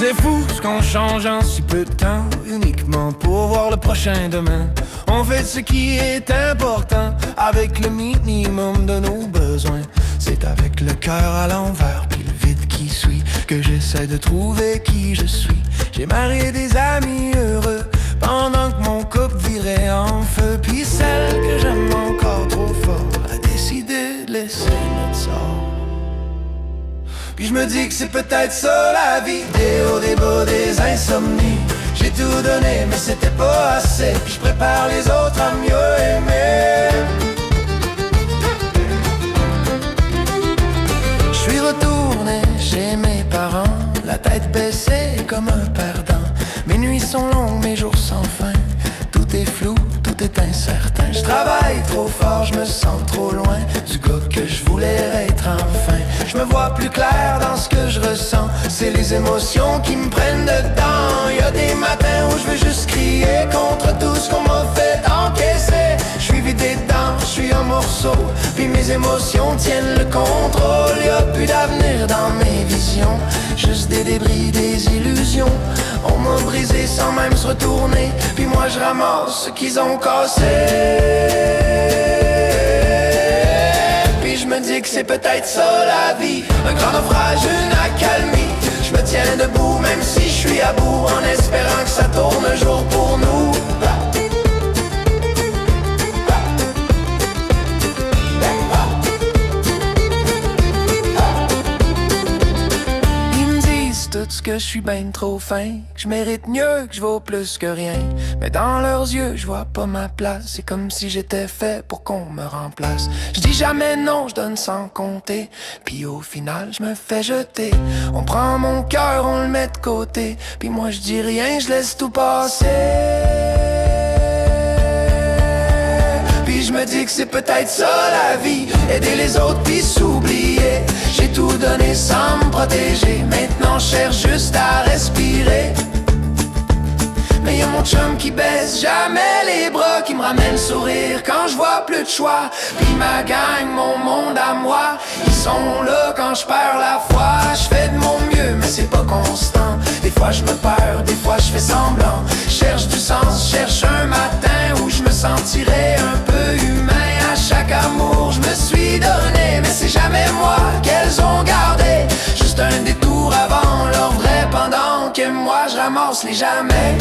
C'est fou ce qu'on change en si peu de temps, uniquement pour voir le prochain demain. On fait ce qui est important, avec le minimum de nos besoins. C'est avec le cœur à l'envers, puis le vide qui suit, que j'essaie de trouver qui je suis. J'ai marié des amis heureux, pendant que mon couple virait en feu. Puis celle que j'aime encore trop fort a décidé de laisser notre sort. Puis je me dis que c'est peut-être ça la vie, des hauts, des bas, des insomnies. J'ai tout donné mais c'était pas assez, puis je prépare les autres à mieux aimer. Je suis retourné chez mes parents, la tête baissée comme un perdant. Mes nuits sont longues, mes jours sans fin, tout est flou, tout est incertain. Je travaille trop fort, je me sens trop loin du gars que je voulais être enfin. Je me vois plus clair dans ce que je ressens, c'est les émotions qui me prennent dedans. Y a des matins où je veux juste crier contre tout ce qu'on m'a fait encaisser. Je suis vidé dedans, je suis un morceau, puis mes émotions tiennent le contrôle. Y a plus d'avenir dans mes visions, juste des débris, des illusions. On m'a brisé sans même se retourner, puis moi je ramasse ce qu'ils ont cassé. Puis je me dis que c'est peut-être ça la vie, un grand naufrage, une accalmie. Je me tiens debout même si je suis à bout, en espérant que ça tourne un jour pour nous. Tout ce que je suis ben trop fin, que je mérite mieux, que je vaux plus que rien. Mais dans leurs yeux, je vois pas ma place. C'est comme si j'étais fait pour qu'on me remplace. Je dis jamais non, je donne sans compter, puis au final, je me fais jeter. On prend mon cœur, on le met de côté, puis moi je dis rien, je laisse tout passer. Puis je me dis que c'est peut-être ça la vie, aider les autres puis s'oublier. J'ai tout donné sans me protéger, maintenant je cherche juste à respirer. Mais y'a mon chum qui baisse jamais les bras, qui me ramène le sourire quand je vois plus de choix. Puis ma gang, mon monde à moi, ils sont là quand je perds la foi. Je fais de mon mieux mais c'est pas constant, des fois je me perds, des fois je fais semblant. Je cherche du sens, je cherche un matin où je me sentirai un peu humain. À chaque amour je me suis donné, mais c'est jamais moi qu'elles ont gardé. Juste un détour avant leur vrai pendant que moi je ramasse les jamais.